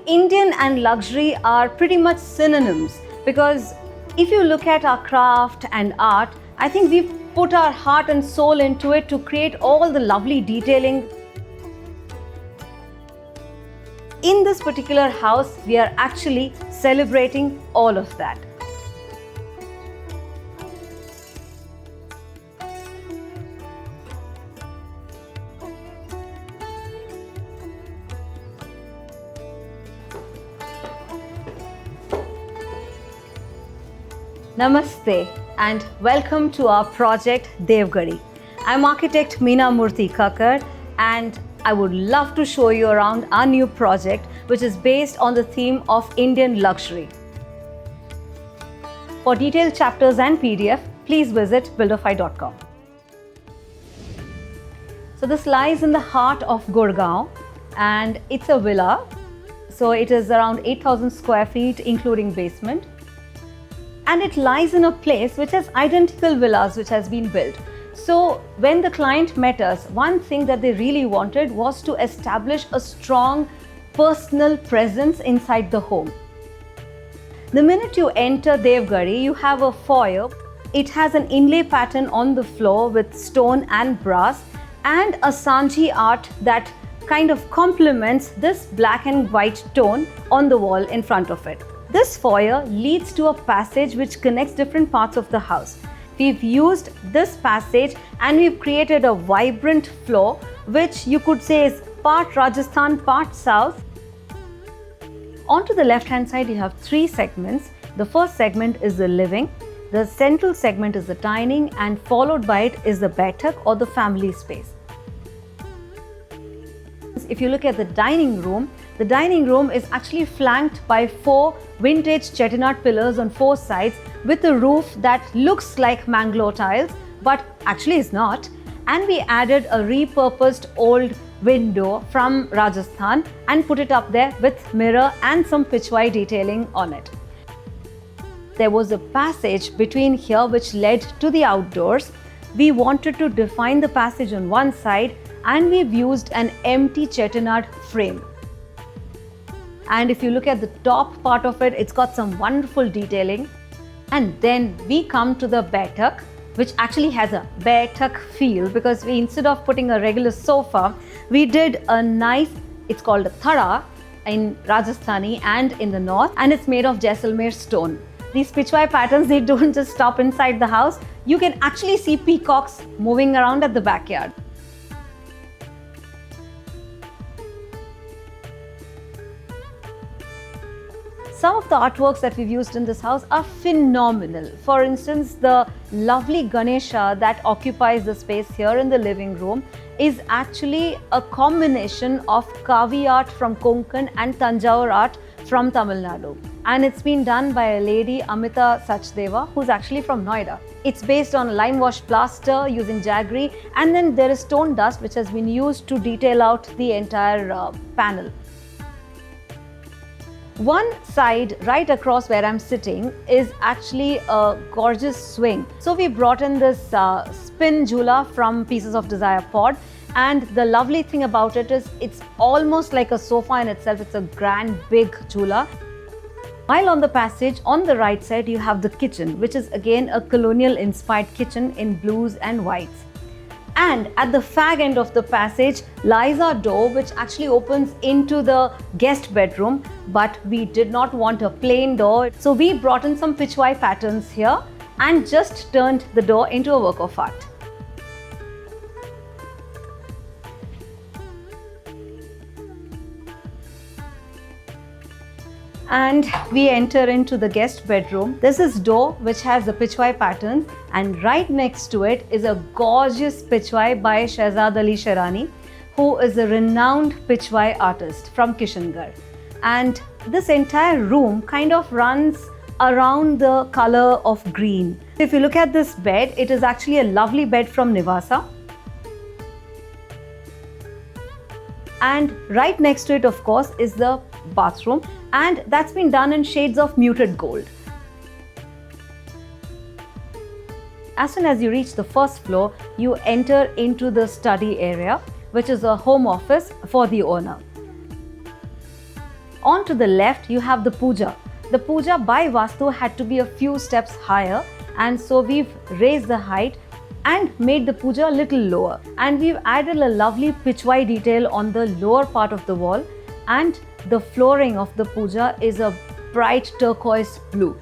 Indian and luxury are pretty much synonyms because if you look at our craft and art, I think we've put our heart and soul into it to create all the lovely detailing. In this particular house, we are actually celebrating all of that. Namaste and welcome to our project Devgarhi. I'm architect Meena Murthy Kakar and I would love to show you around our new project which is based on the theme of Indian luxury. For detailed chapters and PDF, please visit buildofy.com. So this lies in the heart of Gurgaon and it's a villa. So it is around 8,000 square feet including basement. And it lies in a place which has identical villas which has been built. So when the client met us, one thing that they really wanted was to establish a strong personal presence inside the home. The minute you enter Devgarhi, you have a foyer. It has an inlay pattern on the floor with stone and brass and a Sanji art that kind of complements this black and white tone on the wall in front of it. This foyer leads to a passage which connects different parts of the house. We've used this passage and we've created a vibrant floor which you could say is part Rajasthan, part South. Onto the left hand side you have three segments. The first segment is the living, the central segment is the dining and followed by it is the Baithak or the family space. If you look at the dining room is actually flanked by four vintage chettinad pillars on four sides with a roof that looks like Mangalore tiles but actually is not. And we added a repurposed old window from Rajasthan and put it up there with mirror and some pitchwai detailing on it. There was a passage between here which led to the outdoors. We wanted to define the passage on one side and we've used an empty chettinad frame. And if you look at the top part of it, it's got some wonderful detailing. And then we come to the Baithak, which actually has a Baithak feel because we, instead of putting a regular sofa, we did a nice, it's called a thara in Rajasthani and in the north, and it's made of Jaisalmer stone. These pitchwai patterns, they don't just stop inside the house. You can actually see peacocks moving around at the backyard. Some of the artworks that we've used in this house are phenomenal. For instance, the lovely Ganesha that occupies the space here in the living room is actually a combination of Kavi art from Konkan and Tanjore art from Tamil Nadu. And it's been done by a lady, Amita Sachdeva, who's actually from Noida. It's based on lime wash plaster using jaggery, and then there is stone dust which has been used to detail out the entire panel. One side right across where I'm sitting is actually a gorgeous swing. So we brought in this spin jhula from Pieces of Desire pod, and the lovely thing about it is it's almost like a sofa in itself. It's a grand big jhula. While on the passage on the right side you have the kitchen, which is again a colonial inspired kitchen in blues and whites. And at the fag end of the passage lies our door which actually opens into the guest bedroom, but we did not want a plain door. So we brought in some pitchwai patterns here and just turned the door into a work of art. And we enter into the guest bedroom. There's this door which has the pitchwai pattern, and right next to it is a gorgeous pitchwai by Shahzad Ali Sharani, who is a renowned pitchwai artist from Kishangarh. And this entire room kind of runs around the color of green. If you look at this bed, it is actually a lovely bed from Nivasa. And right next to it, of course, is the bathroom, and that's been done in shades of muted gold. As soon as you reach the first floor, you enter into the study area, which is a home office for the owner. On to the left, you have the Pooja. The Pooja by Vastu had to be a few steps higher, and so we've raised the height and made the Pooja a little lower. And we've added a lovely pitchwai detail on the lower part of the wall, and the flooring of the Pooja is a bright turquoise blue.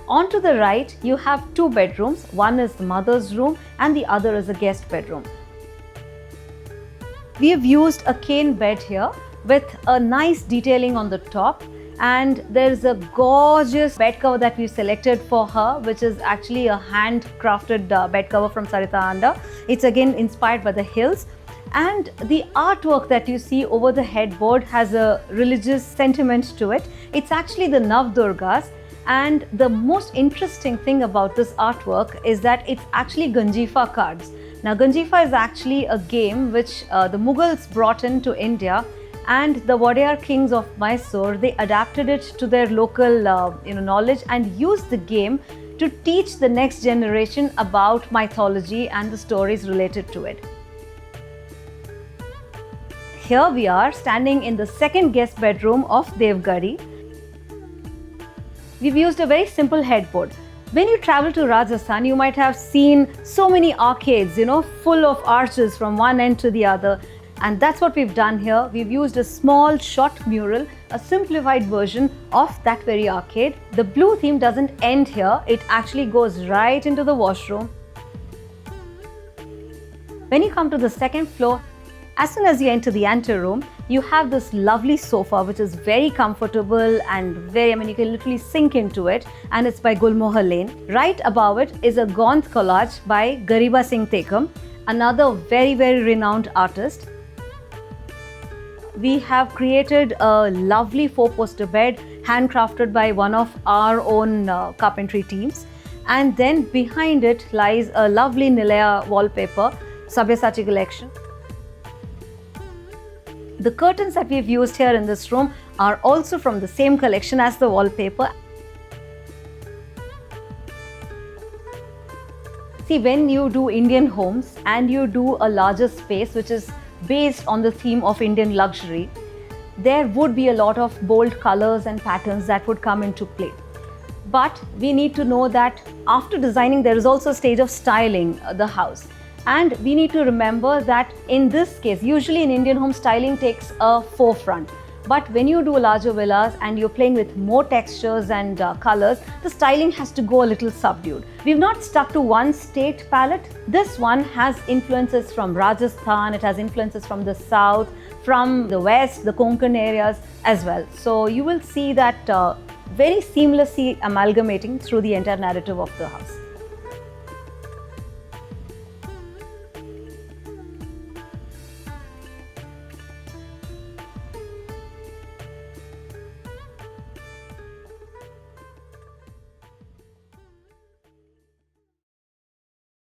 On to the right, you have two bedrooms. One is the mother's room and the other is a guest bedroom. We have used a cane bed here with a nice detailing on the top, and there's a gorgeous bed cover that we've selected for her, which is actually a handcrafted bed cover from Sarita Anda. It's again inspired by the hills. And the artwork that you see over the headboard has a religious sentiment to it. It's actually the Navdurgas. And the most interesting thing about this artwork is that it's actually Ganjifa cards. Now, Ganjifa is actually a game which the Mughals brought into India, and the Foyer kings of Mysore, they adapted it to their local knowledge and used the game to teach the next generation about mythology and the stories related to it. Here we are standing in the second guest bedroom of Devgarhi. We've used a very simple headboard. When you travel to Rajasthan, you might have seen so many arcades, full of arches from one end to the other. And that's what we've done here. We've used a small shot mural, a simplified version of that very arcade. The blue theme doesn't end here. It actually goes right into the washroom. When you come to the second floor, as soon as you enter the anteroom, you have this lovely sofa which is very comfortable and you can literally sink into it, and it's by Gulmohar Lane. Right above it is a Gaunt collage by Gariba Singh Tekam, another very, very renowned artist. We have created a lovely four-poster bed handcrafted by one of our own carpentry teams. And then behind it lies a lovely Nilaya wallpaper, Sabyasachi collection. The curtains that we've used here in this room are also from the same collection as the wallpaper. See, when you do Indian homes and you do a larger space which is based on the theme of Indian luxury, there would be a lot of bold colors and patterns that would come into play. But we need to know that after designing, there is also a stage of styling the house. And we need to remember that in this case, usually in Indian home, styling takes a forefront. But when you do larger villas and you're playing with more textures and colors, the styling has to go a little subdued. We've not stuck to one state palette. This one has influences from Rajasthan, it has influences from the south, from the west, the Konkan areas as well. So you will see that very seamlessly amalgamating through the entire narrative of the house.